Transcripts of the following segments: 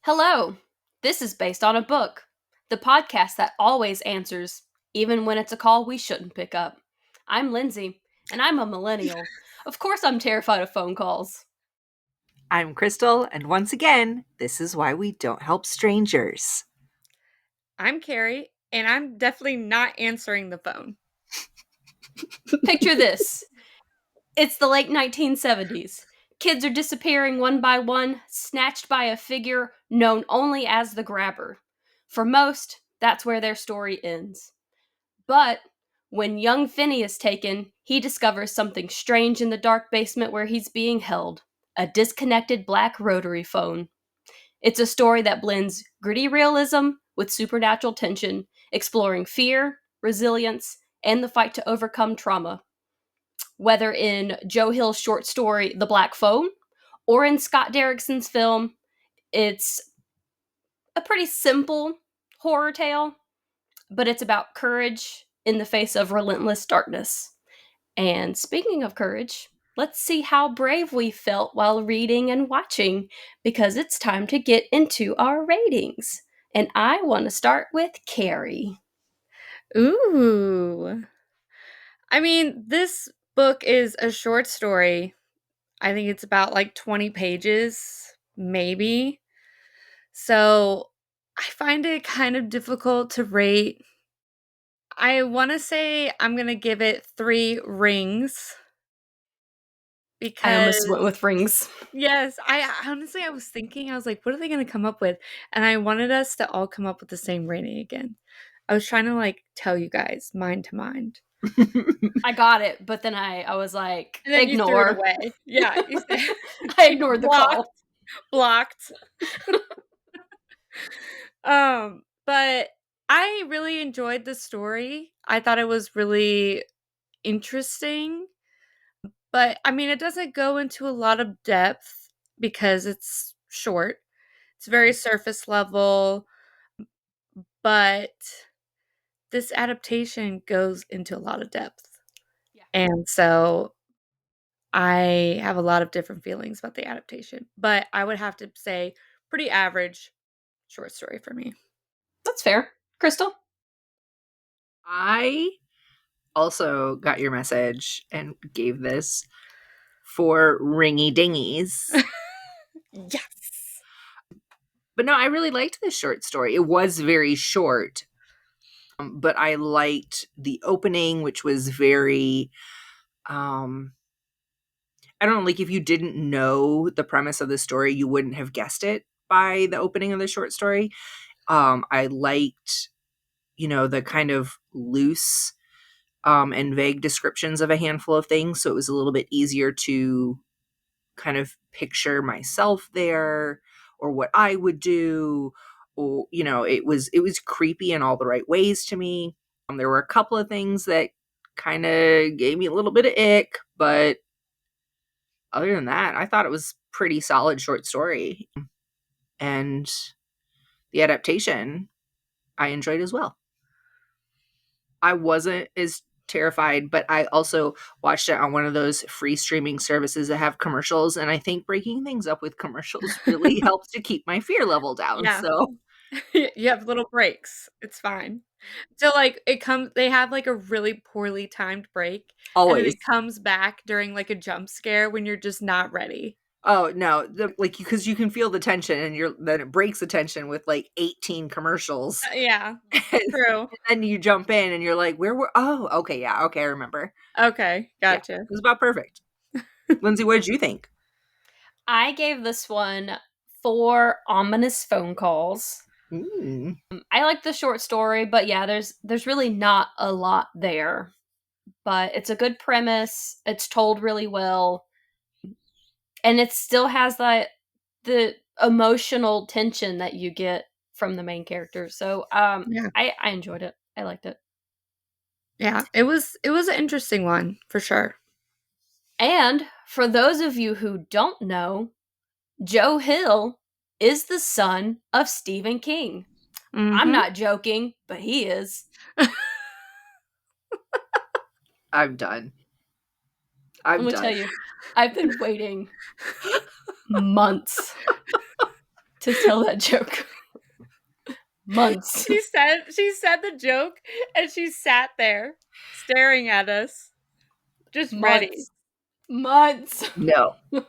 Hello, this is based on a book, the podcast that always answers, even when it's a call we shouldn't pick up. I'm Lindsey, and I'm a millennial. Of course, I'm terrified of phone calls. I'm Crystal, and once again, this is why we don't help strangers. I'm Keri, and I'm definitely not answering the phone. Picture this it's the late 1970s. Kids are disappearing one by one, snatched by a figure known only as the Grabber. For most, that's where their story ends. But when young Finney is taken, he discovers something strange in the dark basement where he's being held: a disconnected black rotary phone. It's a story that blends gritty realism with supernatural tension, exploring fear, resilience, and the fight to overcome trauma. Whether in Joe Hill's short story, The Black Phone, or in Scott Derrickson's film, it's a pretty simple horror tale, but it's about courage in the face of relentless darkness. And speaking of courage, let's see how brave we felt while reading and watching, because it's time to get into our ratings. And I want to start with Keri. Ooh. I mean, this book is a short story. I think it's about like 20 pages, maybe. So I find it kind of difficult to rate. I want to say I'm going to give it 3 rings I almost went because, with rings. yes, I was thinking, I was like, what are they going to come up with? And I wanted us to all come up with the same rating again. I was trying to like tell you guys mind to mind. I got it, but then I was like, And then you threw it ignore. away. Yeah, you said I ignored the call. blocked. But I really enjoyed the story. I thought it was really interesting. But I mean, it doesn't go into a lot of depth because it's short. It's very surface level, but this adaptation goes into a lot of depth. Yeah, And so I have a lot of different feelings about the adaptation, but I would have to say pretty average short story for me. that's fair. Crystal? I also got your message and gave this 4 ringy dingies. Yes. But no, I really liked this short story. It was very short, but I liked the opening, which was very, I don't know, like if you didn't know the premise of the story, you wouldn't have guessed it by the opening of the short story. I liked, the kind of loose and vague descriptions of a handful of things. So it was a little bit easier to kind of picture myself there or what I would do. Or, it was creepy in all the right ways to me. There were a couple of things that kind of gave me a little bit of ick, but other than that, I thought it was pretty solid short story. And the adaptation I enjoyed as well. I wasn't as terrified, but I also watched it on one of those free streaming services that have commercials, and I think breaking things up with commercials really helps to keep my fear level down. Yeah. So You have little breaks. It's fine. So, like, they have, like, a really poorly timed break, and then always. it comes back during, like, a jump scare when you're just not ready. Oh no, because you can feel the tension, and then it breaks the tension with like 18 commercials. Yeah. And True. then you jump in and you're like, where were oh, okay, yeah, okay, I remember. Okay, Yeah, gotcha. it was about perfect. Lindsey, what did you think? I gave this one 4 ominous phone calls. Mm. I like the short story, but yeah, there's really not a lot there. But it's a good premise. It's told really well, and it still has the emotional tension that you get from the main character. So Yeah. I enjoyed it. I liked it. Yeah, it was an interesting one, for sure. And for those of you who don't know, Joe Hill is the son of Stephen King. I'm Mhm. not joking, but he is. I'm done. Let I'm me done. tell you, I've been waiting months to tell that joke. Months. She said the joke and she sat there staring at us, just ready. Months. No. No,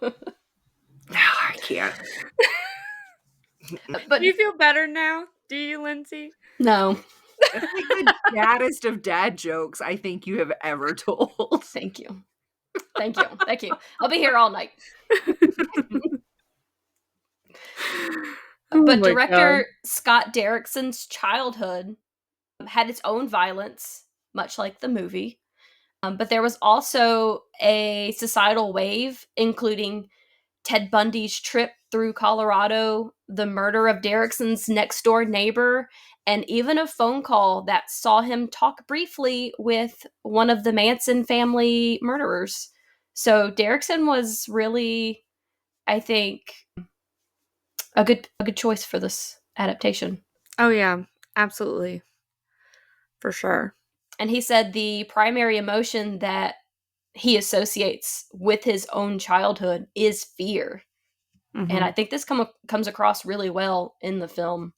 I can't. But Do you feel better now? Do you, Lindsey? no. That's like the daddest of dad jokes I think you have ever told. Thank you. Thank you. Thank you. I'll be here all night. Oh But my director God. Scott Derrickson's childhood had its own violence, much like the movie. But there was also a societal wave, including Ted Bundy's trip through Colorado, the murder of Derrickson's next door neighbor, and even a phone call that saw him talk briefly with one of the Manson family murderers. So Derrickson was really, I think, a good choice for this adaptation. Oh yeah, absolutely. For sure. And he said the primary emotion that he associates with his own childhood is fear. Mm-hmm. And I think this comes across really well in the film.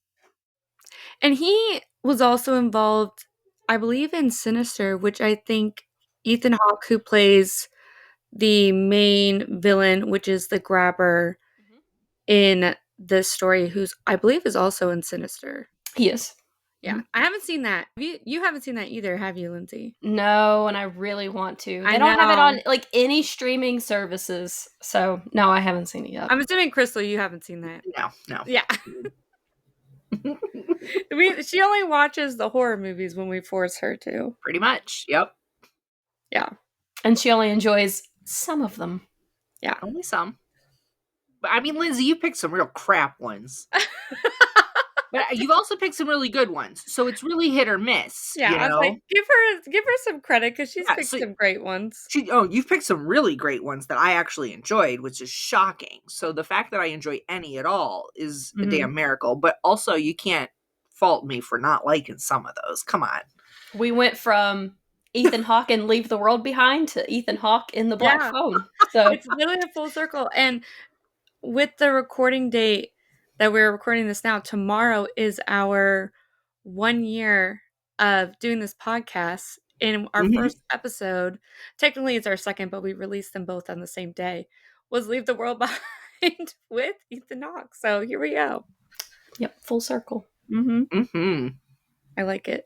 And he was also involved, I believe, in Sinister, which I think Ethan Hawke, who plays the main villain, which is the grabber in this story, who's I believe is also in Sinister. He is. Yeah, I haven't seen that. You haven't seen that either, have you, Lindsey? No, and I really want to. I They don't have it know. on like any streaming services, so no, I haven't seen it yet. I'm assuming Crystal, you haven't seen that. No. Yeah. She only watches the horror movies when we force her to. Pretty much. Yep. Yeah. And she only enjoys some of them. Yeah. Only some. But I mean, Lindsey, you picked some real crap ones. But you've also picked some really good ones. So it's really hit or miss. Yeah, you know? I was like, give her some credit because she's picked some great ones. You've picked some really great ones that I actually enjoyed, which is shocking. So the fact that I enjoy any at all is a damn miracle. But also, you can't fault me for not liking some of those. Come on. We went from Ethan Hawke and Leave the World Behind to Ethan Hawke in The Black Phone. So it's literally a full circle. And with the recording date that we're recording this now, tomorrow is our 1 year of doing this podcast. In our first episode, technically it's our second, but we released them both on the same day, was Leave the World Behind with Ethan Hawke. So here we go. Yep, full circle. I like it.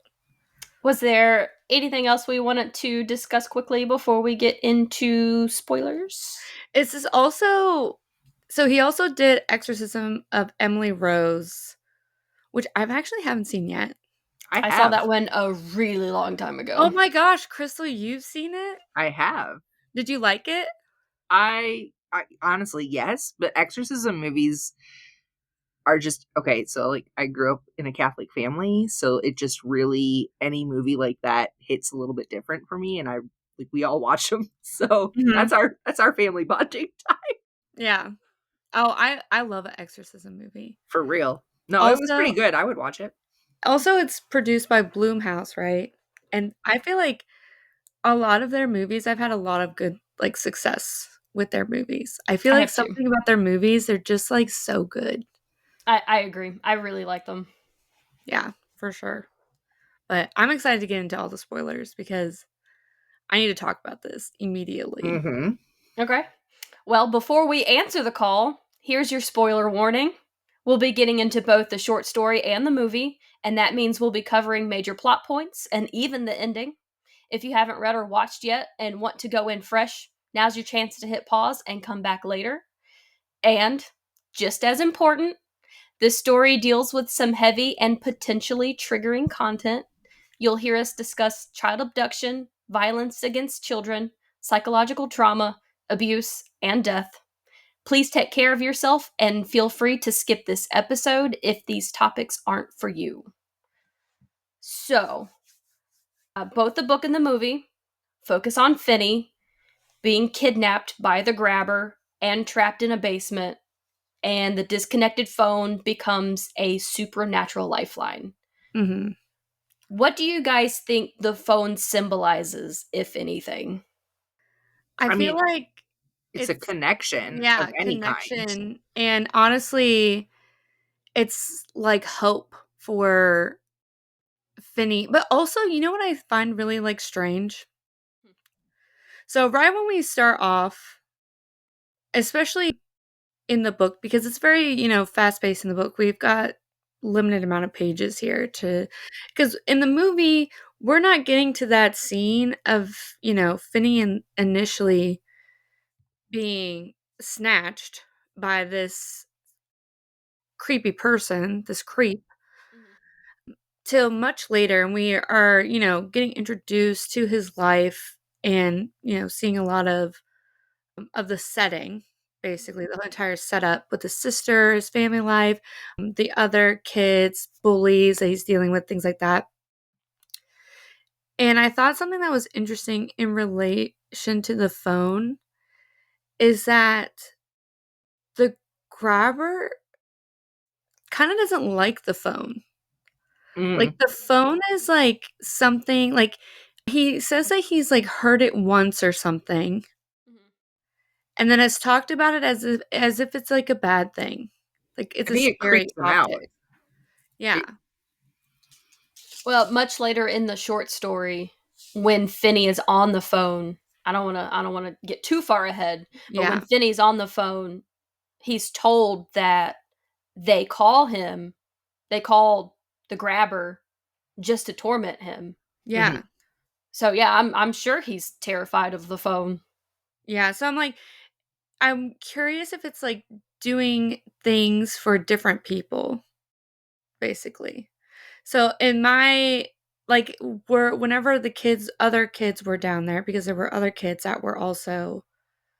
Was there anything else we wanted to discuss quickly before we get into spoilers? This is also... So he also did Exorcism of Emily Rose, which I've actually haven't seen yet. I saw that one a really long time ago. Oh my gosh, Crystal, you've seen it? I have. Did you like it? I honestly, yes. But exorcism movies are just, okay, so like I grew up in a Catholic family, so it just really, any movie like that hits a little bit different for me, and we all watch them. So that's our family bonding time. Yeah. Oh, I love an exorcism movie. For real. No, it was pretty good. I would watch it. Also, it's produced by Blumhouse, right? And I feel like a lot of their movies, I've had a lot of good like success with their movies. I feel like something about their movies, they're just like so good. I agree. I really like them. Yeah, for sure. But I'm excited to get into all the spoilers because I need to talk about this immediately. Okay. Well, before we answer the call, here's your spoiler warning. We'll be getting into both the short story and the movie, and that means we'll be covering major plot points and even the ending. If you haven't read or watched yet and want to go in fresh, now's your chance to hit pause and come back later. And, just as important, this story deals with some heavy and potentially triggering content. You'll hear us discuss child abduction, violence against children, psychological trauma, abuse, and death. Please take care of yourself and feel free to skip this episode if these topics aren't for you. So, both the book and the movie focus on Finney being kidnapped by the grabber and trapped in a basement, and the disconnected phone becomes a supernatural lifeline. What do you guys think the phone symbolizes, if anything? I feel like it's a connection. Yeah, of any connection. kind. And honestly, it's like hope for Finney. But also, you know what I find really like strange? So right when we start off, especially in the book, because it's very, fast paced in the book, we've got limited amount of pages here to, because in the movie we're not getting to that scene of, Finney initially being snatched by this creepy person, this creep, till much later, and we are, getting introduced to his life and, seeing a lot of the setting, basically the entire setup with his sister, his family life, the other kids, bullies that he's dealing with, things like that. And I thought something that was interesting in relation to the phone is that the grabber kind of doesn't like the phone. Like, Mm. the phone is, like, something like, he says that he's, like, heard it once or something, and then has talked about it as if it's, like, a bad thing. Like, it's I a think it scary creeps them out. object. Yeah. Well, much later in the short story, when Finney is on the phone, I don't want to get too far ahead, but when Yeah. Finney's on the phone, he's told that they call the grabber just to torment him. Yeah. So yeah, I'm sure he's terrified of the phone. Yeah, so I'm curious if it's, like, doing things for different people, basically. So, in my like, whenever other kids were down there, because there were other kids that were also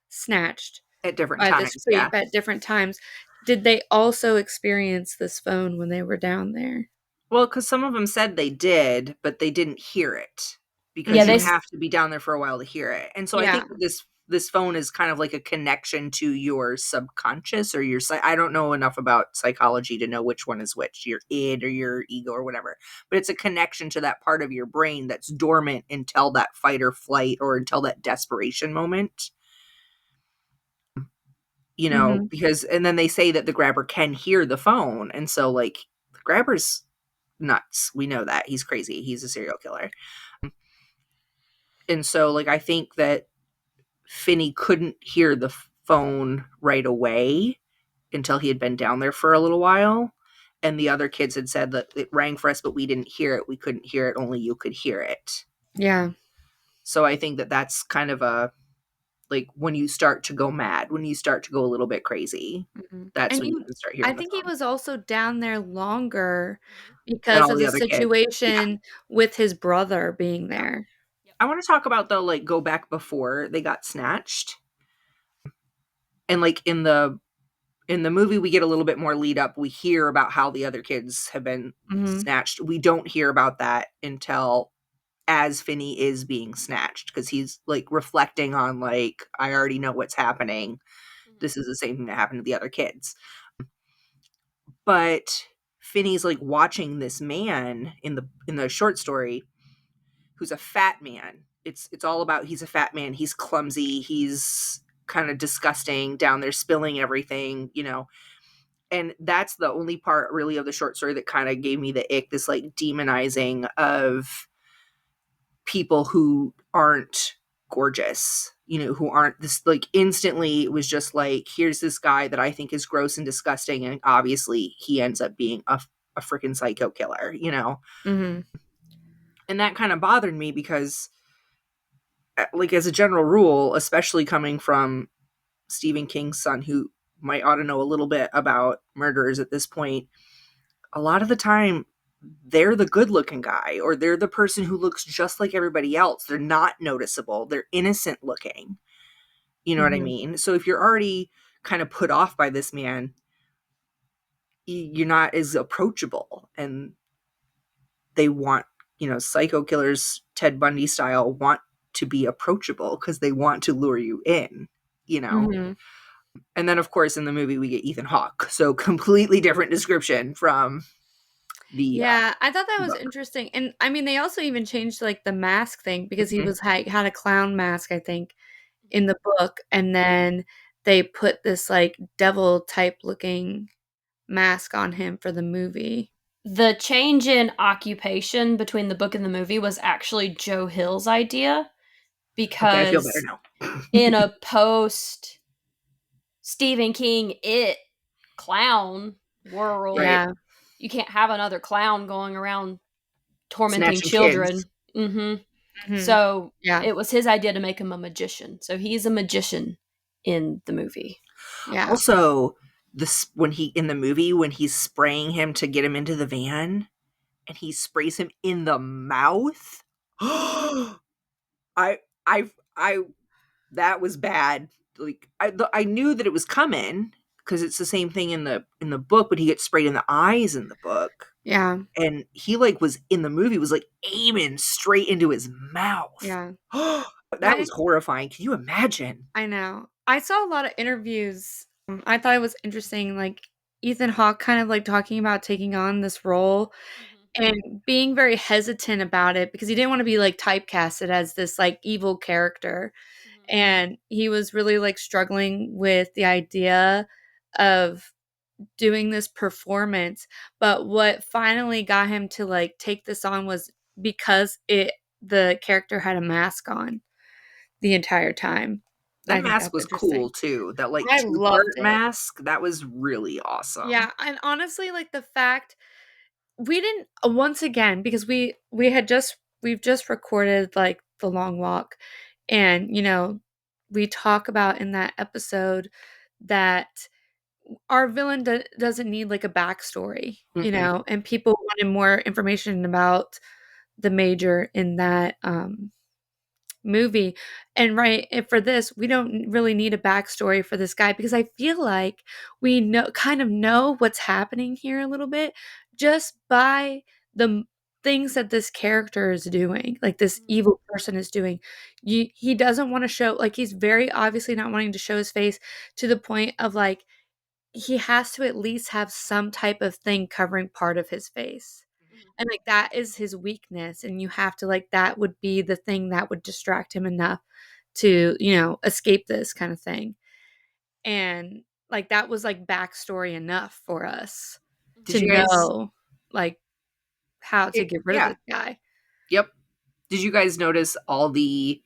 snatched At different by this times, yeah. creep at different times, did they also experience this phone when they were down there? Well, because some of them said they did, but they didn't hear it Yeah, because you they Mhm. have to be down there for a while to hear it. And so I Yeah. think that this phone is kind of like a connection to your subconscious or your I don't know enough about psychology to know which one is which, your id or your ego or whatever. But it's a connection to that part of your brain that's dormant until that fight or flight or until that desperation moment. Mhm. Because and then they say that the grabber can hear the phone. And so like the grabber's nuts. We know that. He's crazy. He's a serial killer. And so like I think that Finney couldn't hear the phone right away until he had been down there for a little while. And the other kids had said that it rang for us, but we didn't hear it. We couldn't hear it. Only you could hear it. Yeah. So I think that that's kind of a like when you start to go mad, when you start to go a little bit crazy, Mhm. that's And when you can start I hearing the think he phone. was also down there longer Than because all of the the other kids. Yeah. situation with his brother being Yeah. there. I want to talk about though, like go back before they got snatched. And like in the movie we get a little bit more lead up. We hear about how the other kids have been Mhm. snatched. We don't hear about that until as Finney is being snatched because he's like reflecting on like I already know what's happening. This is the same thing that happened to the other kids. But Finney's like watching this man in the short story who's a fat man. It's all about he's a fat man, he's clumsy, he's kind of disgusting down there spilling everything. And that's the only part really of the short story that kind of gave me the ick, this like demonizing of people who aren't gorgeous, who aren't this like instantly it was just like here's this guy that I think is gross and disgusting and obviously he ends up being a freaking psycho killer. Mhm. And that kind of bothered me because like as a general rule, especially coming from Stephen King's son who might ought to know a little bit about murderers at this point, a lot of the time they're the good looking guy or they're the person who looks just like everybody else. They're not noticeable. They're innocent looking. You know what I Mhm. mean? So if you're already kind of put off by this man, you're not as approachable. And they want, psycho killers, Ted Bundy style, want to be approachable because they want to lure you in, you know? Mhm. And then, of course, in the movie, we get Ethan Hawke. So completely different description from the Yeah, I thought that was book. interesting, and, I mean, they also even changed, like, the mask thing because he Mhm. was had a clown mask, I think, in the book, and then they put this, like, devil type looking mask on him for the movie. The change in occupation between the book and the movie was actually Joe Hill's idea Okay, I feel better because now. in a post Stephen King clown world, Right. Yeah. you can't have another clown going around tormenting Snatching kids. children. Mhm. So Yeah. it was his idea to make him a magician. So he's a magician in the movie. Yeah. Also, this when he in the movie when he's spraying him to get him into the van, and he sprays him in the mouth. I I that was bad. Like I knew that it was coming because it's the same thing in the book, but he gets sprayed in the eyes in the book. Yeah. And he like was in the movie was like aiming straight into his mouth. Yeah. That was horrifying. Can you imagine? I know. I saw a lot of interviews. I thought it was interesting, like Ethan Hawke kind of like talking about taking on this role and being very hesitant about it because he didn't want to be like typecasted as this like evil character. And he was really like struggling with the idea of doing this performance. But what finally got him to like take this on was because the character had a mask on the entire time. I That think mask that's was interesting. cool too. That like I two-part loved it. mask, that was really awesome. Yeah, and honestly, like the fact we didn't once again because we've just recorded like the long walk, and we talk about in that episode that our villain doesn't need like a backstory, Mm-mm. and people wanted more information about the major in that movie. And right, and for this, we don't really need a backstory for this guy because I feel like we know what's happening here a little bit just by the things that this character is doing, like this evil person is doing. He doesn't want to show, like he's very obviously not wanting to show his face to the point of like he has to at least have some type of thing covering part of his face. And like that is his weakness. And you have to like that would be the thing that would distract him enough to, escape this kind of thing. And like that was like backstory enough for us Did to you guys know like how to get rid of yeah. this guy. Yep. Did you guys notice all the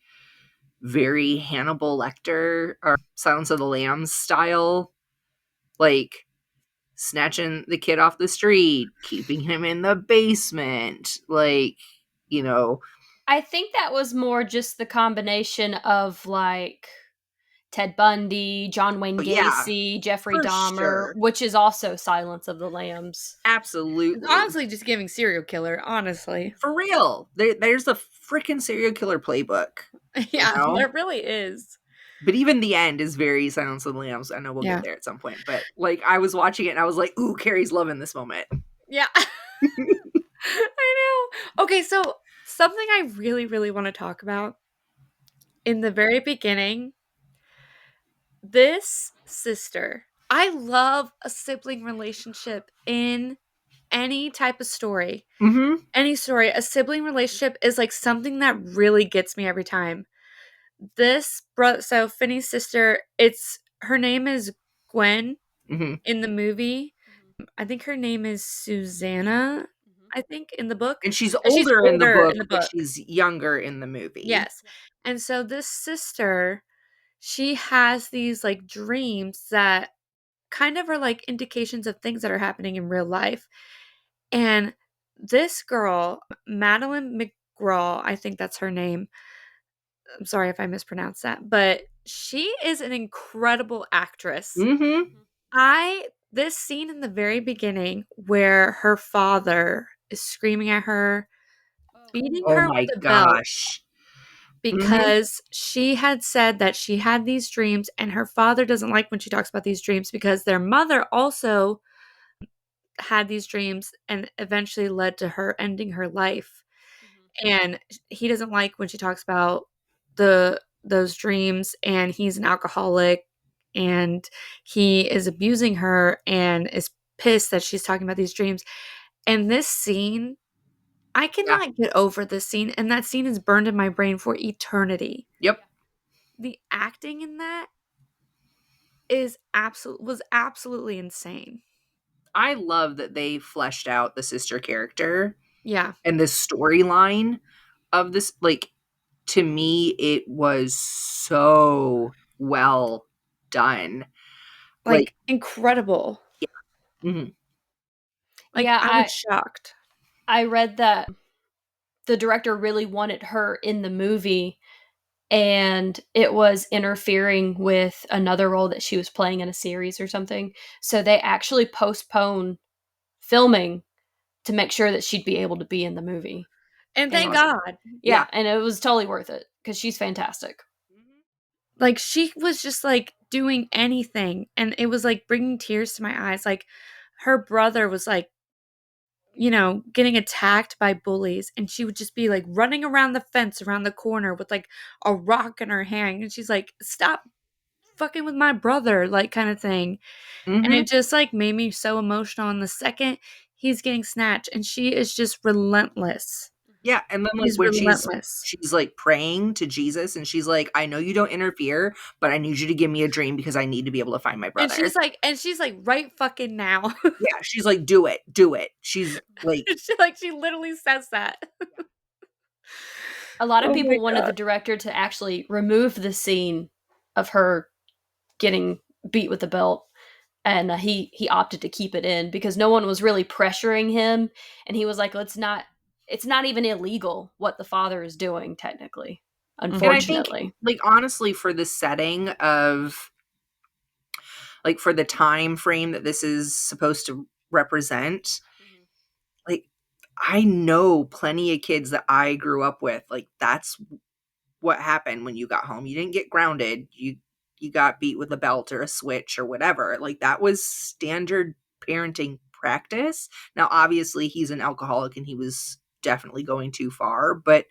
very Hannibal Lecter or Silence of the Lambs style? Like snatching the kid off the street, keeping him in the basement, like, I think that was more just the combination of like Ted Bundy, John Wayne yeah, Gacy, Jeffrey for Dahmer, sure. which is also Silence of the Lambs. It's Absolutely. honestly just giving serial killer, honestly. For real. There's a freaking serial killer playbook. Yeah, You know? there really is. But even the end is very Silence of the Lambs. I know we'll Yeah. get there at some point. But like I was watching it and I was like, ooh, Carrie's loving this moment. Yeah. I know. Okay, so something I really, really want to talk about in the very beginning, this sister. I love a sibling relationship in any type of story. Mm-hmm. Any story, a sibling relationship is like something that really gets me every time. This brother, so Finney's sister, her name is Gwen Mm-hmm. in the movie. I think her name is Susanna, I think, in the book. And she's And she's older in the older book, in the but book. she's younger in the movie. Yes. And so this sister, she has these like dreams that kind of are like indications of things that are happening in real life. And this girl, Madeline McGraw, I think that's her name. I'm sorry if I mispronounced that, but she is an incredible actress. Mm-hmm. This scene in the very beginning where her father is screaming at her, beating Oh her with my a belt gosh. Mm-hmm. because she had said that she had these dreams and her father doesn't like when she talks about these dreams because their mother also had these dreams and eventually led to her ending her life. And he doesn't like when she talks about those dreams, and he's an alcoholic and he is abusing her and is pissed that she's talking about these dreams. And this scene, I Yeah. cannot get over this scene, and that scene is burned in my brain for eternity. Yep. The acting in that was absolutely insane. I love that they fleshed out the sister character Yeah. and the storyline of this. Like, to me, it was so well done. Like, incredible. Mhm. Like, Yeah, I was shocked. I read that the director really wanted her in the movie, and it was interfering with another role that she was playing in a series or something. So they actually postponed filming to make sure that she'd be able to be in the movie. And And thank God. yeah, and it was totally worth it because she's fantastic. Like, she was just, like, doing anything, and it was, like, bringing tears to my eyes. Like, her brother was, like, you know, getting attacked by bullies, and she would just be, like, running around the fence around the corner with, like, a rock in her hand, and she's like, "Stop fucking with my brother," like, kinda thing. And Mhm. it just, like, made me so emotional, and the second he's getting snatched, and she is just relentless. Yeah, and then, like, She's when she's relentless. like, praying to Jesus, and she's like, "I know you don't interfere, but I need you to give me a dream because I need to be able to find my And brother." she's like, "Right fucking now." Yeah, she's like, "Do it, do it." She's like She literally says that. A lot of Oh my people wanted god. the director to actually remove the scene of her getting beat with the belt, and he opted to keep it in because no one was really pressuring him, and he was like, it's not even illegal what the father is doing technically, and I think, unfortunately." like, honestly, for the setting of like, for the time frame that this is supposed to represent, like, I know plenty of kids that I grew up with, like, that's what happened when you got home. You didn't get grounded. You got beat with a belt or a switch or whatever. Like, that was standard parenting practice. Now, obviously, he's an alcoholic and he was definitely going too far, but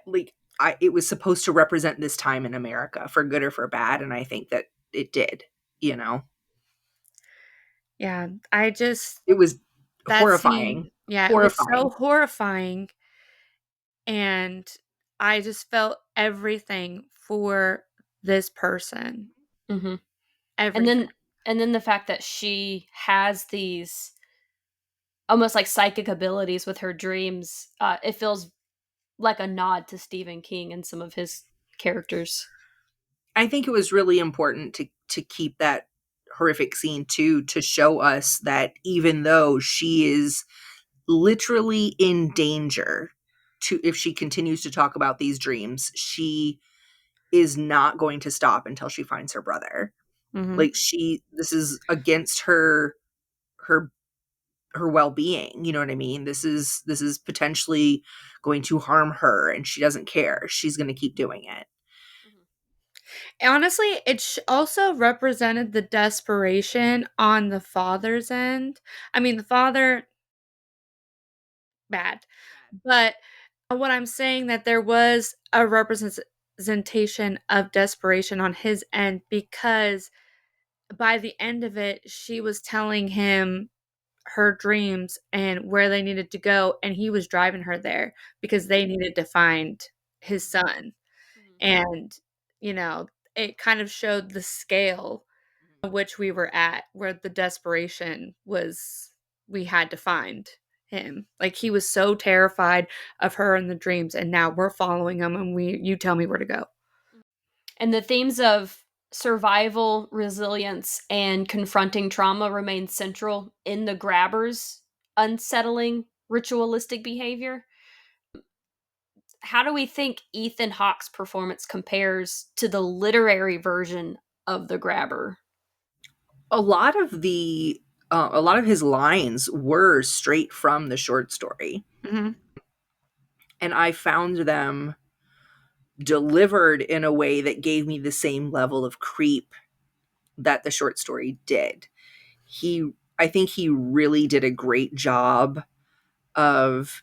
like, it was supposed to represent this time in America for good or for bad, and I think that it did, you know. Yeah, I just It was that scene, horrifying. yeah, it was so Horrifying. horrifying, and I just felt everything for this person. Hmm. and Everything. then and then the fact that she has these almost like psychic abilities with her dreams, it feels like a nod to Stephen King and some of his characters. I think it was really important to keep that horrific scene too, to show us that even though she is literally in danger, to if she continues to talk about these dreams, she is not going to stop until she finds her brother. Mhm. Like, this is against her her well-being, you know what I mean? This is potentially going to harm her, and she doesn't care. She's going to keep doing it. Honestly, it also represented the desperation on the father's end. I mean, the father, bad. But what I'm saying that there was a representation of desperation on his end because by the end of it, she was telling him her dreams and where they needed to go, and he was driving her there because they needed to find his son. And, you know, it kind of showed the scale of which we were at, where the desperation was we had to find him. Like, he was so terrified of her in the dreams, and now we're following him, and you tell me where to go. And the themes of survival, resilience, and confronting trauma remain central in the grabber's unsettling ritualistic behavior. How do we think Ethan Hawke's performance compares to the literary version of the grabber? A lot of a lot of his lines were straight from the short story, Mhm. and I found them delivered in a way that gave me the same level of creep that the short story did. I think he really did a great job of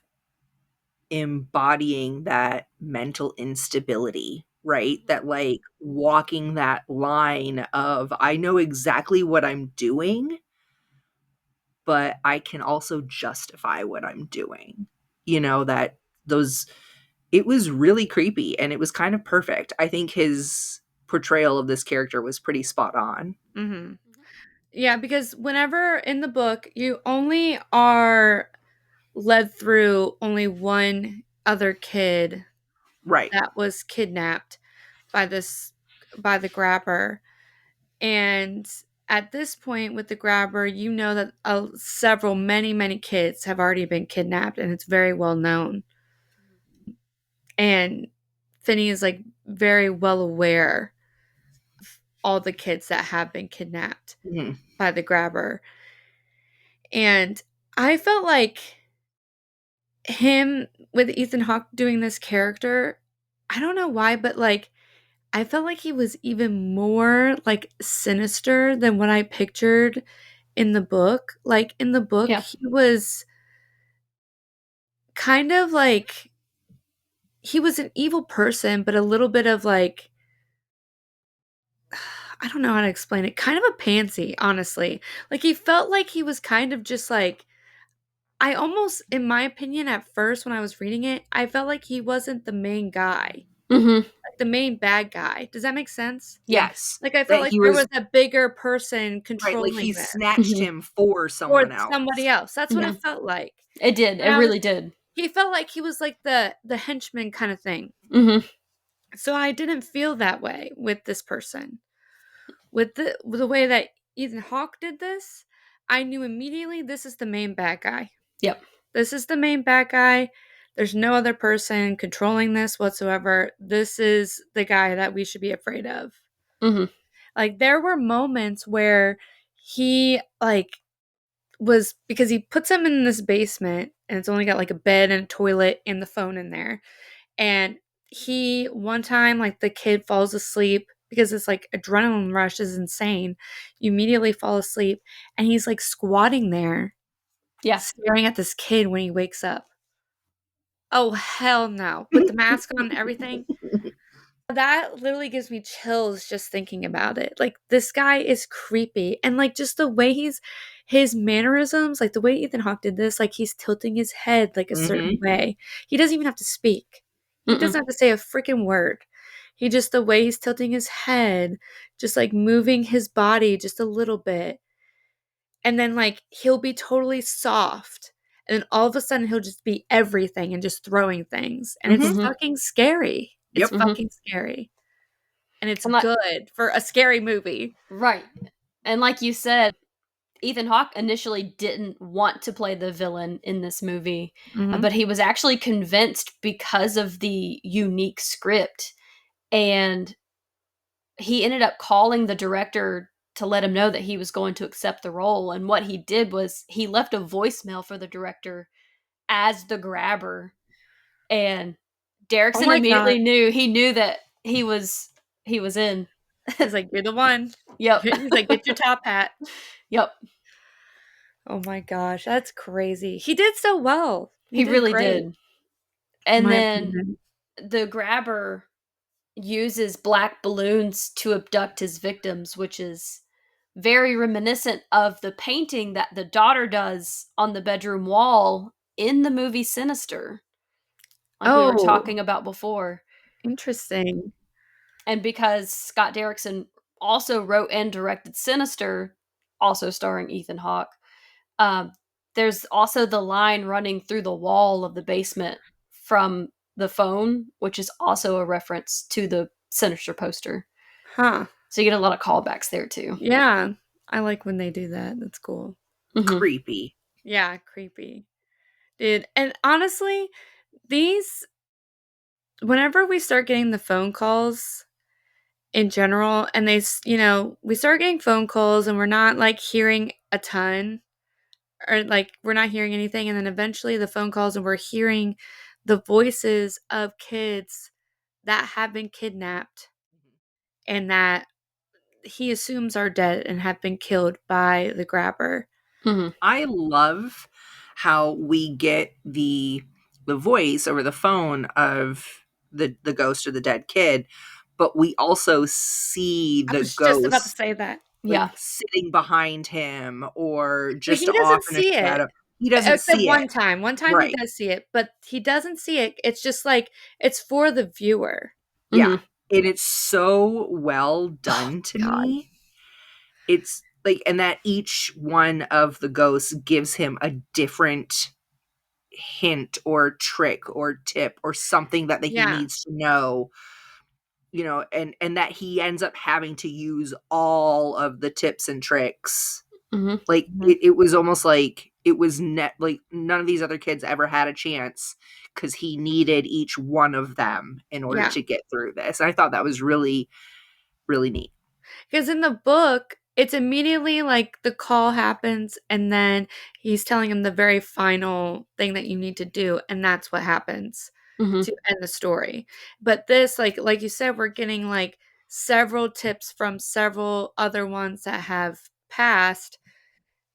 embodying that mental instability, right? That, like, walking that line of, I know exactly what I'm doing, but I can also justify what I'm doing. You know, that those it was really creepy and it was kind of perfect. I think his portrayal of this character was pretty spot on. Mhm. Yeah, because whenever in the book, you only are led through only one other kid Right. that was kidnapped by the grabber. And at this point with the grabber, you know that many kids have already been kidnapped, and it's very well known. And Finney is like very well aware of all the kids that have been kidnapped Mhm. by the grabber. And I felt like him with Ethan Hawke doing this character, I don't know why, but like I felt like he was even more like sinister than what I pictured in the book. Like in the book, Yeah. he was kind of like he was an evil person, but a little bit of like I don't know how to explain it. Kind of a pansy, honestly. Like he felt like he was kind of just like I almost, in my opinion, at first when I was reading it, I felt like he wasn't the main guy, Mm-hmm. like the main bad guy. Does that make sense? Yeah. Yes. Like I felt That like he there was was a bigger person right, like controlling he this, snatched Mm-hmm. him for or someone somebody else. else. That's what Yeah. it felt like. It did. It And really did. he felt like he was like the henchman kind of thing. Mm-hmm. So I didn't feel that way with this person. With the way that Ethan Hawke did this, I knew immediately this is the main bad guy. Yep. This is the main bad guy. There's no other person controlling this whatsoever. This is the guy that we should be afraid of. Mm-hmm. Like there were moments where he like was because he puts him in this basement and it's only got like a bed and a toilet and the phone in there. And he one time like the kid falls asleep because it's like adrenaline rush is insane. You immediately fall asleep and he's like squatting there Yeah. staring at this kid when he wakes up. Oh hell no. With the mask on and everything. That literally gives me chills just thinking about it. Like this guy is creepy and like just the way his mannerisms, like the way Ethan Hawke did this, like he's tilting his head like a certain Mhm. way. He doesn't even have to speak. He Mm-mm. doesn't have to say a freaking word. He just the way he's tilting his head, just like moving his body just a little bit. And then like he'll be totally soft. And then all of a sudden he'll just be everything and just throwing things. And it's Mhm. Mm-hmm. fucking scary. It's Yep. Mm-hmm. fucking scary. And it's And like, good for a scary movie. right. And like you said, Ethan Hawke initially didn't want to play the villain in this movie, Mhm. but he was actually convinced because of the unique script. And he ended up calling the director to let him know that he was going to accept the role. And what he did was he left a voicemail for the director as the grabber. And Oh Derrickson my god. immediately knew that he was in. He's like, "You're the one." Yep. He's like, "Get your top hat." Yep. Oh my gosh, that's crazy. He did so well. He He did really great, did. in And my then opinion. the grabber uses black balloons to abduct his victims, which is very reminiscent of the painting that the daughter does on the bedroom wall in the movie Sinister, like we were Oh, talking about before. interesting. And because Scott Derrickson also wrote and directed Sinister, also starring Ethan Hawke, um, there's also the line running through the wall of the basement from the phone, which is also a reference to the Sinister poster. Huh. So you get a lot of callbacks there too. Yeah. I like when they do that. That's cool. Mm-hmm. Creepy. Yeah, creepy. Dude, and honestly, these whenever we start getting the phone calls in general and we start getting phone calls and we're not like hearing a ton or like we're not hearing anything and then eventually the phone calls and we're hearing the voices of kids that have been kidnapped and that he assumes are dead and have been killed by the grabber. Mm-hmm. I love how we get the voice over the phone of the ghost or the dead kid, but we also see I the was just about to ghost say that. Yeah. like sitting behind him or But just he off doesn't in a see it. shadow. He doesn't Except see it. one time. One time he Right. does see it, but he doesn't see it. It's just like it's for the viewer. Yeah. Mm-hmm. And it's so well Oh done to god. me. It's like, and that each one of the ghosts gives him a different hint or trick or tip or something that he Yeah. needs to know, and that he ends up having to use all of the tips and tricks. Mm-hmm. Like Mhm. it was almost like it was like none of these other kids ever had a chance because he needed each one of them in order Yeah. to get through this. And I thought that was really, really neat. Because in the book, it's immediately like the call happens, and then he's telling him the very final thing that you need to do, and that's what happens Mm-hmm. to end the story. But this, like you said, we're getting like several tips from several other ones that have passed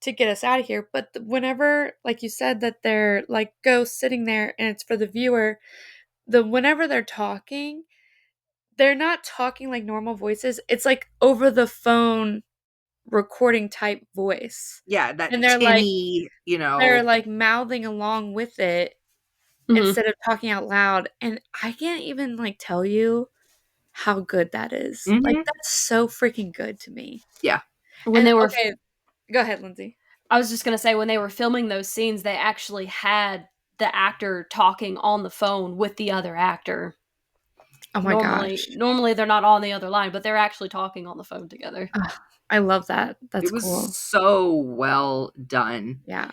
to get us out of here. But whenever, like you said, that they're like ghosts sitting there, and it's for the viewer, whenever they're not talking like normal voices. It's like over the phone recording type voice. Yeah, that And tinny, they're like mouthing along with it Mm-hmm. instead of talking out loud. And I can't even like tell you how good that is. Like mhm, that's so freaking good to me. yeah. When And they were, okay, go ahead, Lindsay. I was just gonna say, when they were filming those scenes, they actually had the actor talking on the phone with the other actor. Oh my Normally, gosh. normally they're not on the other line, but they're actually talking on the phone together. Ugh, I love that. It That's was cool. so well done. Yeah.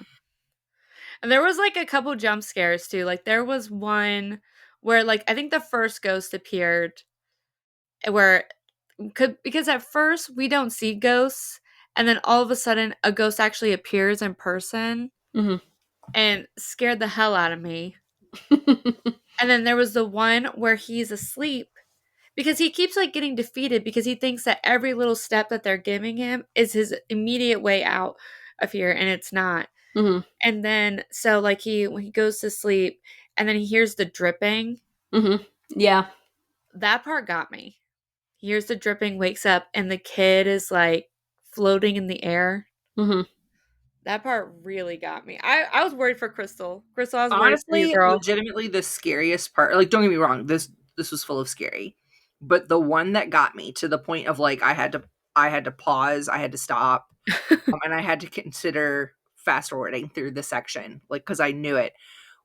And there was like a couple jump scares too. Like there was one where like I think the first ghost appeared where because at first we don't see ghosts, and then all of a sudden a ghost actually appears in person Mm-hmm. and scared the hell out of me. And then there was the one where he's asleep because he keeps like getting defeated because he thinks that every little step that they're giving him is his immediate way out of here, and it's not. Mm-hmm. And then so like when he goes to sleep and then he hears the dripping, Mm-hmm. Yeah. that part got me. He hears the dripping, wakes up, and the kid is like floating in the air. Mm-hmm. That part really got me. I was worried for Crystal. Crystal, I was worried for you, Honestly, girl. legitimately the scariest part, like, don't get me wrong, this was full of scary. But the one that got me to the point of like I had to pause, I had to stop, and I had to consider fast forwarding through the section, like, because I knew it,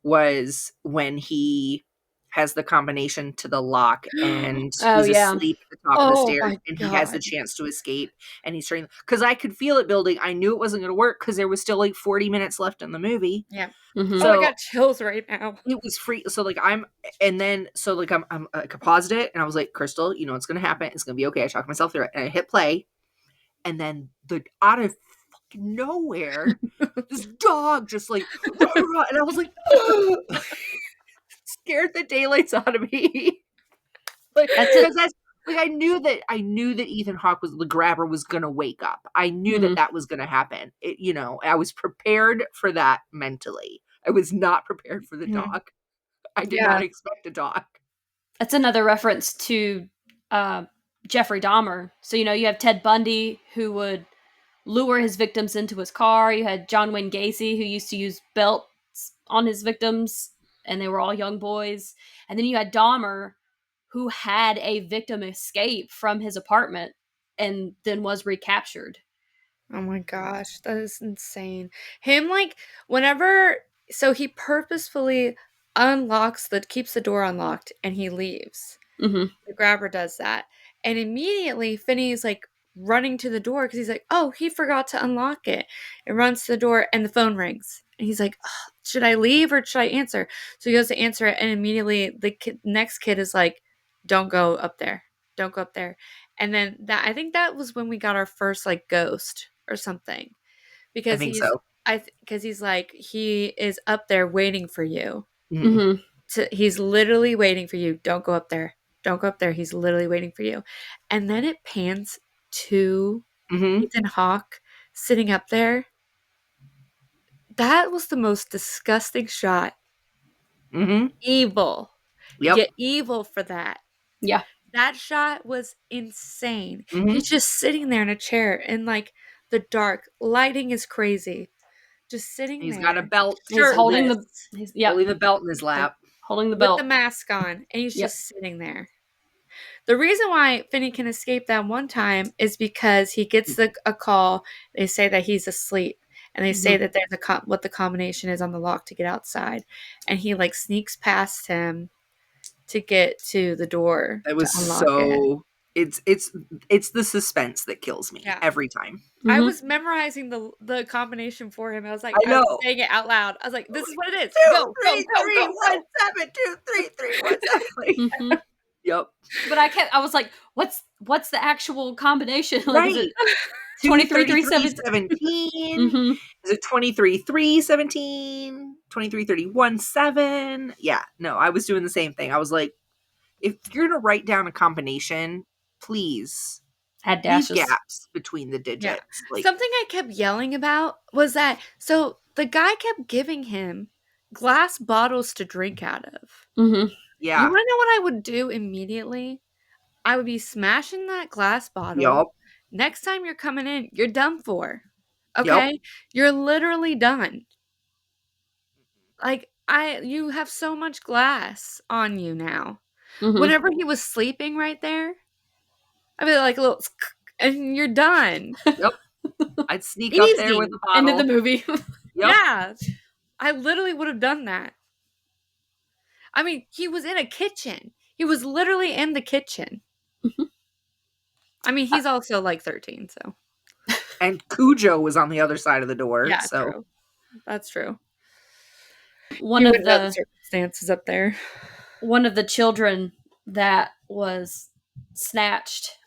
was when he has the combination to the lock and Oh is yeah. asleep at the top of the Oh stairs my and he has the god. chance to escape and he's trying, because I could feel it building. I knew it wasn't going to work because there was still like 40 minutes left in the movie. Yeah. Mm-hmm. Oh, I So got chills right now. it was free. So like I'm I paused it and I was like, Crystal, you know what's gonna happen. It's gonna be okay. I talked myself through it and I hit play, and then the out of fucking nowhere, this dog just like and I was like, scared the daylights out of me. Like, That's it. because that's like I knew that Ethan Hawke was the grabber was gonna wake up. I knew that Mm-hmm. that was gonna happen. I was prepared for that mentally. I was not prepared for the Mhm. dog. I did not Yeah. expect a dog. That's another reference to uh, Jeffrey Dahmer. So you have Ted Bundy, who would lure his victims into his car. You had John Wayne Gacy, who used to use belts on his victims, and they were all young boys. And then you had Dahmer, who had a victim escape from his apartment and then was recaptured. Oh my gosh, that is insane. Him like whenever so he purposefully keeps the door unlocked and he leaves. Mm-hmm. The grabber does that. And immediately Finney's like running to the door because he's like, oh, he forgot to unlock it. And runs to the door and the phone rings. And he's like, "Ugh, should I leave or should I answer? So he goes to answer it. And immediately next kid is like, don't go up there. Don't go up there. And then I think that was when we got our first like ghost or something I because think so. because he's like, he is up there waiting for you. Mhm. Mm-hmm. He's literally waiting for you. Don't go up there. Don't go up there. He's literally waiting for you. And then it pans to Mhm. Ethan Hawke sitting up there. That was the most disgusting shot. Mhm. Evil. You Yep. get evil for that. Yeah. That shot was insane. Mhm. He's just sitting there in a chair in like the dark. Lighting is crazy. Just sitting He's got a there, belt, He's holding shirtless, the. Yep. holding the belt in his Yep. lap. Holding the with the belt. mask on, and he's Yep. just sitting there. The reason why Finney can escape that one time is because he gets a call. They say that he's asleep, and they say that there's what the combination is on the lock to get outside, and he like sneaks past him to get to the door It to was unlock it. so it's the suspense that kills me every time. I was memorizing the combination for him. I was I know. saying it out loud. I was like, "This is what it is. 2, Go, 3, go, go, 3, go, 1, go." 7, 2, 3, 3, 1, 7. Yep. But I was like, what's the actual combination? Like, is Right. it 23, 3, 17? 17? Is it 23, 3, 17? 23, 31, 7? Yeah. No, I was doing the same thing. I was like, if you're going to write down a combination, please Had leave dashes. gaps between the digits. Yeah. Like, Something I kept yelling about was that so the guy kept giving him glass bottles to drink out of. yeah. You want to know what I would do immediately? I would be smashing that glass bottle. Yup. Next time you're coming in, you're done for. Yup. Okay? You're literally done. Like you have so much glass on you now. Whenever he was sleeping right there, I'd be like a little and you're done. Yep. I'd sneak up there with Easy. a bottle. End of the movie. Yep. Yeah. I literally would have done that. I mean, he was in a kitchen. He was literally in the kitchen. I mean, he's also like 13, so. And Cujo was on the other side of the door. Yeah, so true. That's true. One You of wouldn't know the circumstances up there. one of the children that was snatched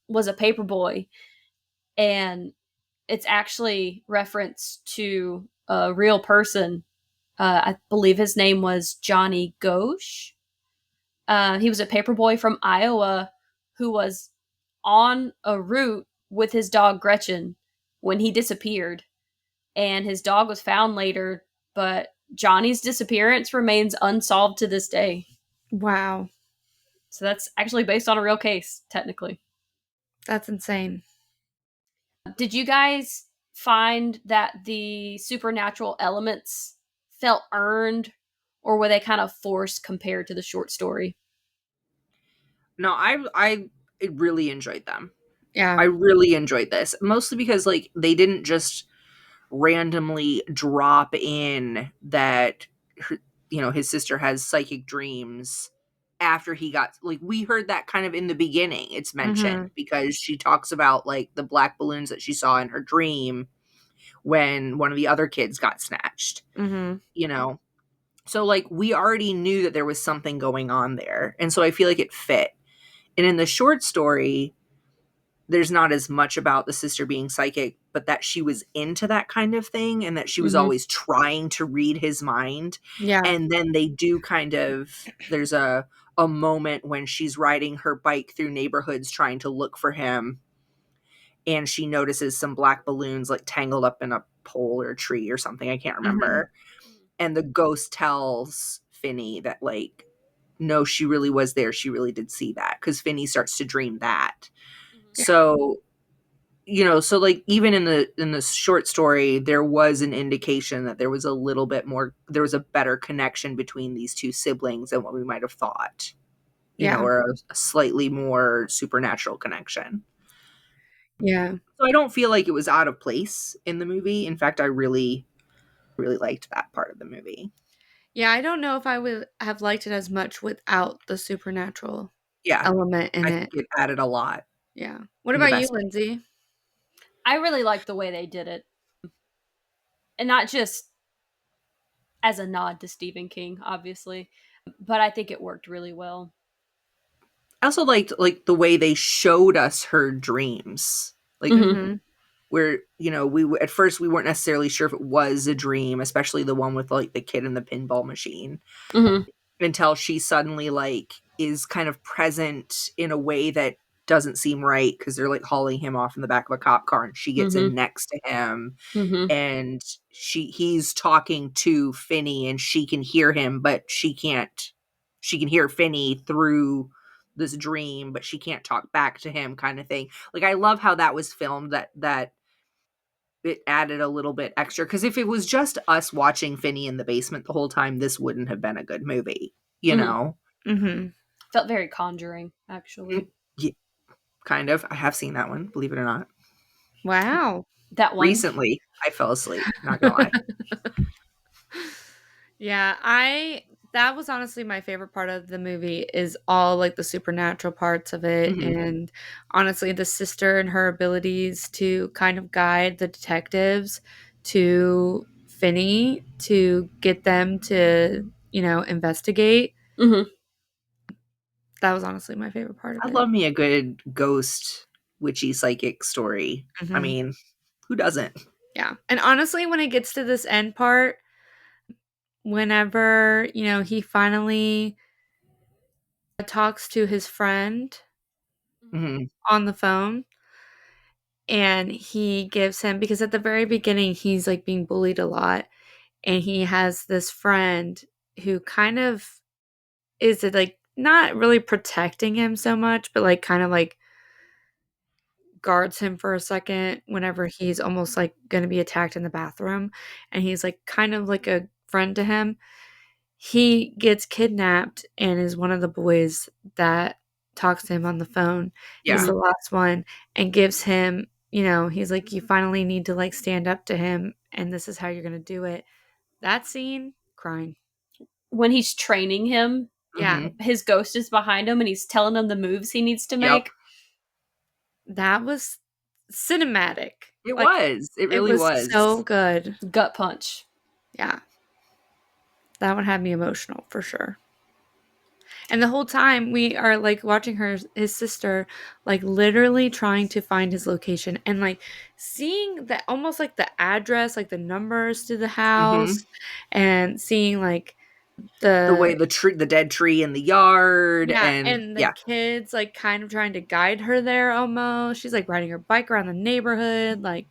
was a paper boy, and it's actually reference to a real person. I believe his name was Johnny Ghosh. He was a paper boy from Iowa who was on a route with his dog Gretchen when he disappeared, and his dog was found later, but Johnny's disappearance remains unsolved to this day. Wow. So that's actually based on a real case, technically. That's insane. Did you guys find that the supernatural elements felt earned, or were they kind of forced compared to the short story? No, I really enjoyed them. Yeah. I really enjoyed this. Mostly because like they didn't just randomly drop in that his sister has psychic dreams after he got, like, we heard that kind of in the beginning. It's mentioned because she talks about like the black balloons that she saw in her dream when one of the other kids got snatched. So like we already knew that there was something going on there, and so I feel like it fit. And in the short story, there's not as much about the sister being psychic, but that she was into that kind of thing and that she was always trying to read his mind. Yeah. And then they do there's a moment when she's riding her bike through neighborhoods trying to look for him. And she notices some black balloons like tangled up in a pole or a tree or something. I can't remember. And the ghost tells Finney that like, no, she really was there. She really did see that, because Finney starts to dream that. So, so like even in the short story, there was an indication that there was there was a better connection between these two siblings than what we might have thought, or a slightly more supernatural connection. Yeah. So I don't feel like it was out of place in the movie. In fact, I really, really liked that part of the movie. Yeah, I don't know if I would have liked it as much without the supernatural element in I it. think it added a lot. Yeah. What about you, Lindsay? I really liked the way they did it. And not just as a nod to Stephen King, obviously, but I think it worked really well. I also liked like the way they showed us her dreams. Like where, we at first we weren't necessarily sure if it was a dream, especially the one with like the kid in the pinball machine. Until she suddenly like is kind of present in a way that doesn't seem right, because they're like hauling him off in the back of a cop car, and she gets in next to him, and he's talking to Finney, and she can hear him, but she can hear Finney through this dream, but she can't talk back to him, kind of thing. Like, I love how that was filmed, that it added a little bit extra, because if it was just us watching Finney in the basement the whole time, this wouldn't have been a good movie, Felt very Conjuring, actually. Yeah, kind of. I have seen that one, believe it or not. Wow. That one. Recently, I fell asleep, not gonna lie. Yeah, that was honestly my favorite part of the movie is all like the supernatural parts of it, Mhm. and honestly the sister and her abilities to kind of guide the detectives to Finney to get them to, investigate. Mm-hmm. That was honestly my favorite part of I it. love me a good ghost, witchy, psychic story. I Mhm. mean, who doesn't? Yeah. And honestly, when it gets to this end part, whenever, he finally talks to his friend Mhm. on the phone and he gives him, because at the very beginning he's like being bullied a lot, and he has this friend who kind of is like not really protecting him so much, but like kind of like guards him for a second whenever he's almost like going to be attacked in the bathroom, and he's like kind of like a friend to him. He gets kidnapped and is one of the boys that talks to him on the phone, is Yeah. the last one, and gives him, he's like, you finally need to like stand up to him, and this is how you're going to do it. That scene, crying. When he's training him, Yeah, Mhm. his ghost is behind him and he's telling him the moves he needs to Yep. make. that was cinematic. It Like, was. It it really was was. so good. Gut punch. Yeah, that one had me emotional for sure. And the whole time we are like watching his sister, like literally trying to find his location and like seeing that almost like the address, like the numbers to the Mhm. house, and seeing like The way the the dead tree in the yard, yeah, and and the yeah. kids like kind of trying to guide her there almost. She's like riding her bike around the neighborhood, like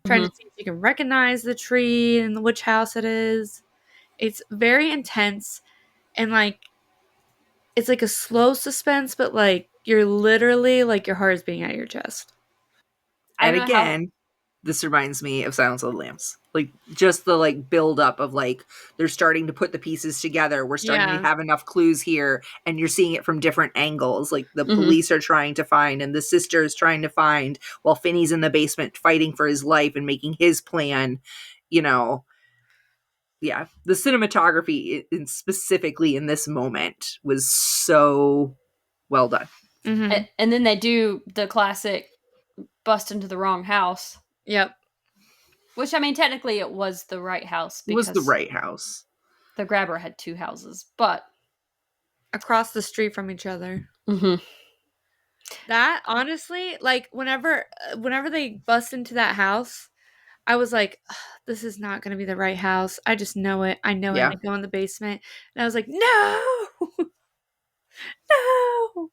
trying to Mm-hmm. see if she can recognize the tree and which house it is. It's very intense, and like it's like a slow suspense, but like you're literally like your heart is beating out of your chest. I And don't know how. again, this reminds me of Silence of the Lambs. Like just the like build up of like they're starting to put the pieces together. We're starting to Yeah. have enough clues here, and you're seeing it from different angles. Like the Mm-hmm. police are trying to find, and the sister is trying to find, while Finney's in the basement fighting for his life and making his plan. You know, yeah, the cinematography specifically in this moment was so well done. Mm-hmm. And then they do the classic bust into the wrong house, Yep. which I mean, technically it was the right house It was the because right house. the grabber had two houses, but Across the street from each other. mm-hmm. That honestly, like whenever they bust into that house, I was like, "Ugh, this is not going to be the right house. I just know it. I know it. Yeah. And I go in the basement, and I was like, no, no.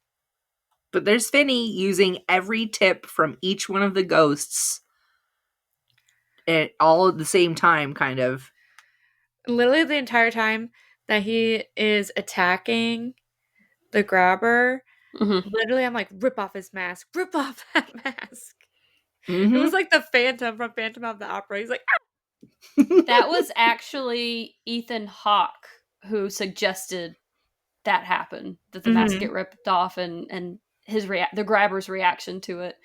But there's Finney using every tip from each one of the ghosts at all at the same time, kind of. Literally the entire time that he is attacking the grabber, Mm-hmm. literally I'm like, rip off his mask, rip off that mask. It Mm-hmm. was like the Phantom from Phantom of the Opera. He's like, That was actually Ethan Hawke who suggested that happen, that the mask mm-hmm. get ripped off, and the grabber's reaction to it.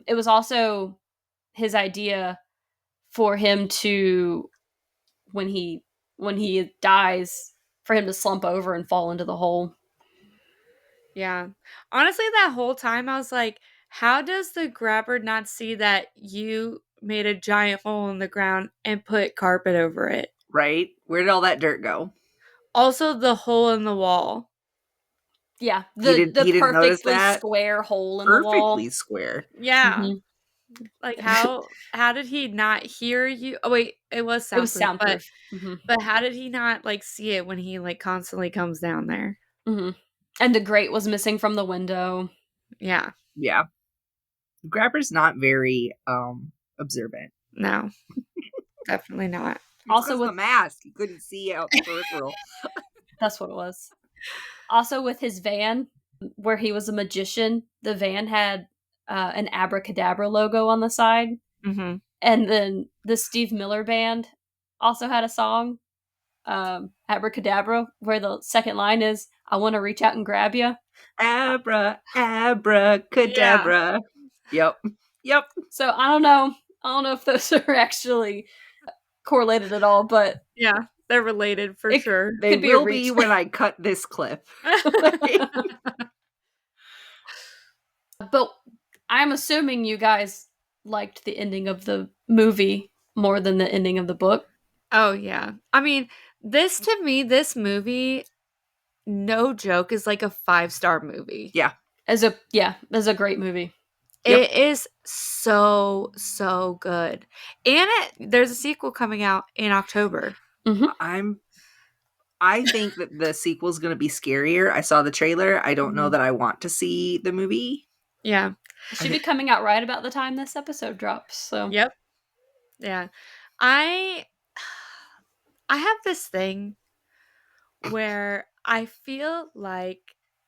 It was also his idea for him to, when he dies, for him to slump over and fall into the hole. Yeah. Honestly, that whole time I was like, how does the grabber not see that you made a giant hole in the ground and put carpet over it? Right? Where did all that dirt go? Also, the hole in the wall. Yeah, He the didn't. the He didn't notice perfectly that. square hole in the Perfectly wall. square. Yeah. Mm-hmm. Like how did he not hear you? Oh wait, it was It was soundproof, but soundproof. Mm-hmm. but how did he not like see it when he like constantly comes down there? Mm-hmm. And the grate was missing from the window. Yeah. Yeah. Grabber's not very observant. No. Definitely not. It's Also because of the with mask. He couldn't see out the peripheral. That's what it was. Also with his van, where he was a magician, the van had an abracadabra logo on the side, Mhm. and then the Steve Miller Band also had a song, Abracadabra, where the second line is, I want to reach out and grab you. Abra, abracadabra. Yep. So I don't know if those are actually correlated at all, but Yeah, they're related for sure. They Could be a will be reach. when I cut this clip. But I'm assuming you guys liked the ending of the movie more than the ending of the book. Oh, yeah. I mean, this movie, no joke, is like a 5-star movie. Yeah. As a great movie. It is so, so good. And there's a sequel coming out in October. Mm-hmm. I think that the sequel's going to be scarier. I saw the trailer. I don't know that I want to see the movie. Yeah. It should be coming out right about the time this episode drops. So Yep. Yeah. I have this thing where I feel like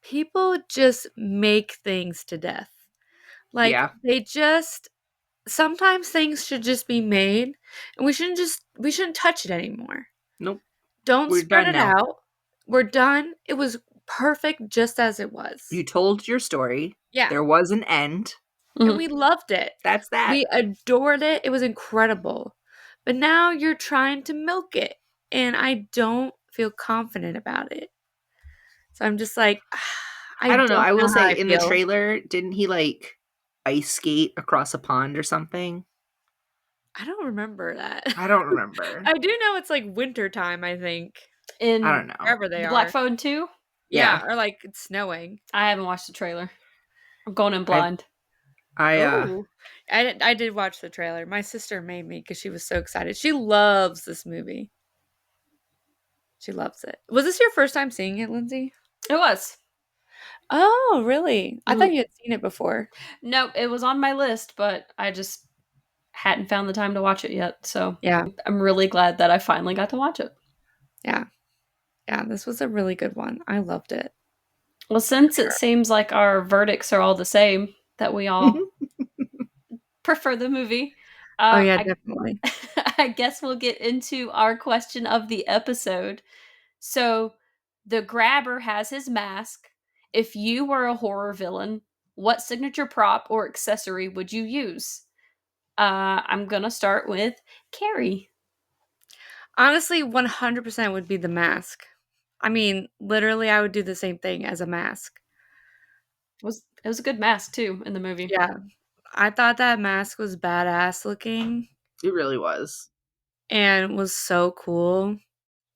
people just make things to death. Like Yeah. sometimes things should just be made and we shouldn't touch it anymore. Nope. Don't We're spread done it now. out. We're done. It was perfect just as it was. You told your story. Yeah. There was an end. And we loved it. That's that. We adored it. It was incredible. But now you're trying to milk it. And I don't feel confident about it. So I'm just like, I don't know. I will how say I in the feel. trailer, didn't he like ice skate across a pond or something? I don't remember that. I don't remember. I do know it's like winter time, I think. I don't know. Wherever they the are. Black Phone 2? Yeah, or like it's snowing. I haven't watched the trailer. I'm going in blind. I did watch the trailer. My sister made me because she was so excited. She loves this movie. She loves it. Was this your first time seeing it, Lindsey? It was. Oh, really? I thought you had seen it before. No, it was on my list, but I just hadn't found the time to watch it yet. So Yeah. I'm really glad that I finally got to watch it. Yeah. Yeah, this was a really good one. I loved it. Well, since it seems like our verdicts are all the same, that we all prefer the movie. Definitely. I guess we'll get into our question of the episode. So, the grabber has his mask. If you were a horror villain, what signature prop or accessory would you use? I'm gonna start with Keri. Honestly, 100% would be the mask. I mean, literally, I would do the same thing as a mask. It was a good mask too in the movie. Yeah. I thought that mask was badass looking. It really was. And was so cool.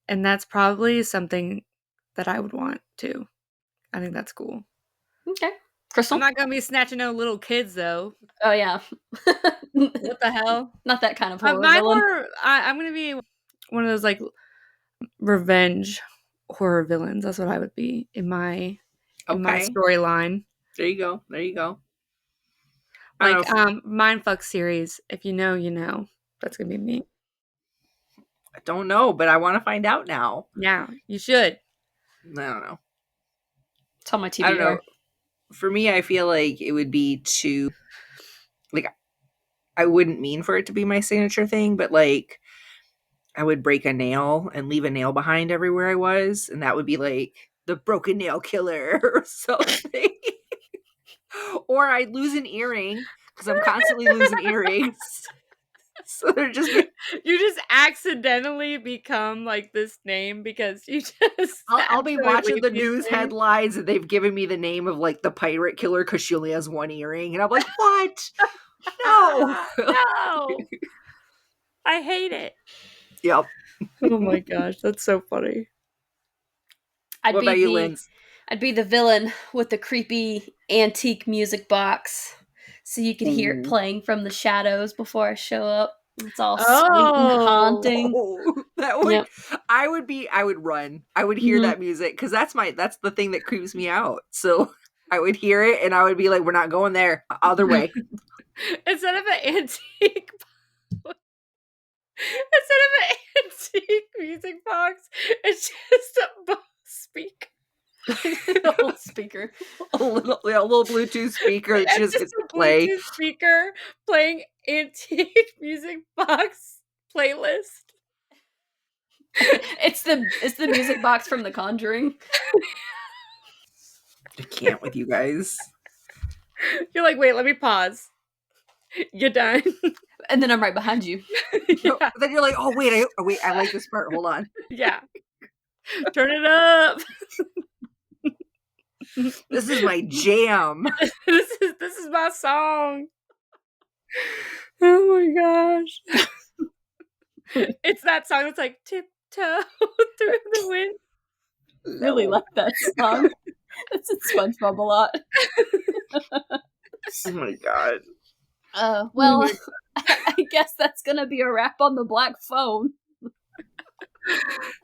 And that's probably something that I would want too. I think that's cool. Okay. Crystal? I'm not going to be snatching no little kids though. Oh, yeah. What the hell? Not that kind of horror villain. I'm going to be one of those like revenge horror villains. That's what I would be in my storyline. There you go. Like Mindfuck series. If you know, you know. That's gonna be me. I don't know, but I want to find out now. Yeah, you should. I don't know. It's on my TV. I don't know. For me, I feel like it would be too, like, I wouldn't mean for it to be my signature thing, but like, I would break a nail and leave a nail behind everywhere I was, and that would be like the broken nail killer or something. Or I'd lose an earring because I'm constantly losing earrings. So they're just you just accidentally become like this name because you just I'll be watching the news headlines and they've given me the name of like the pirate killer because she only has one earring, and I'm like, what? No. No. I hate it. Yep. Oh my gosh, that's so funny. What about you, Linz? I'd be the villain with the creepy antique music box, so you could hear it playing from the shadows before I show up. It's all sweet and haunting. That would, I would run. I would hear that music because that's the thing that creeps me out. So I would hear it and I would be like, we're not going there. Other way. Instead of an antique music box, it's just a speaker. A little speaker. A little Bluetooth speaker that just gets to play. Bluetooth speaker playing antique music box playlist. It's the music box from The Conjuring. I can't with you guys. You're like, wait, let me pause. You're done. And then I'm right behind you. No, then you're like, oh wait, I like this part. Hold on. Yeah. Turn it up. This is my jam. This is my song. Oh my gosh. It's that song that's like tiptoe through the wind. Really like that song. It's in SpongeBob a lot. Oh my god. Well, I guess that's gonna be a wrap on the Black Phone.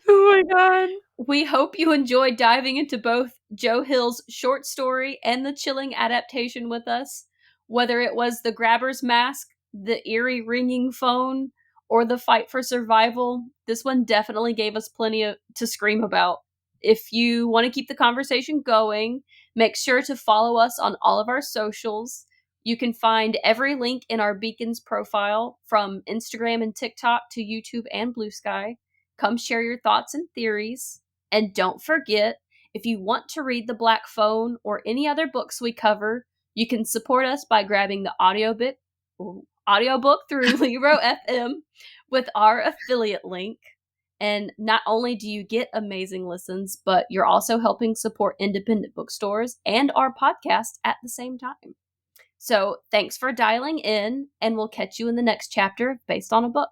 Oh my god. We hope you enjoyed diving into both Joe Hill's short story and the chilling adaptation with us. Whether it was the grabber's mask, the eerie ringing phone, or the fight for survival, this one definitely gave us plenty to scream about. If you want to keep the conversation going, make sure to follow us on all of our socials. You can find every link in our Beacons profile, from Instagram and TikTok to YouTube and Blue Sky. Come share your thoughts and theories. And don't forget, if you want to read The Black Phone or any other books we cover, you can support us by grabbing the audiobook through Lero FM with our affiliate link. And not only do you get amazing listens, but you're also helping support independent bookstores and our podcast at the same time. So thanks for dialing in, and we'll catch you in the next chapter based on a book.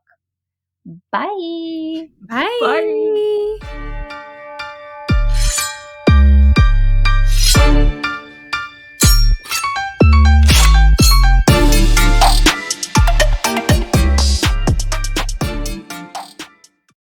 Bye. Bye. Bye.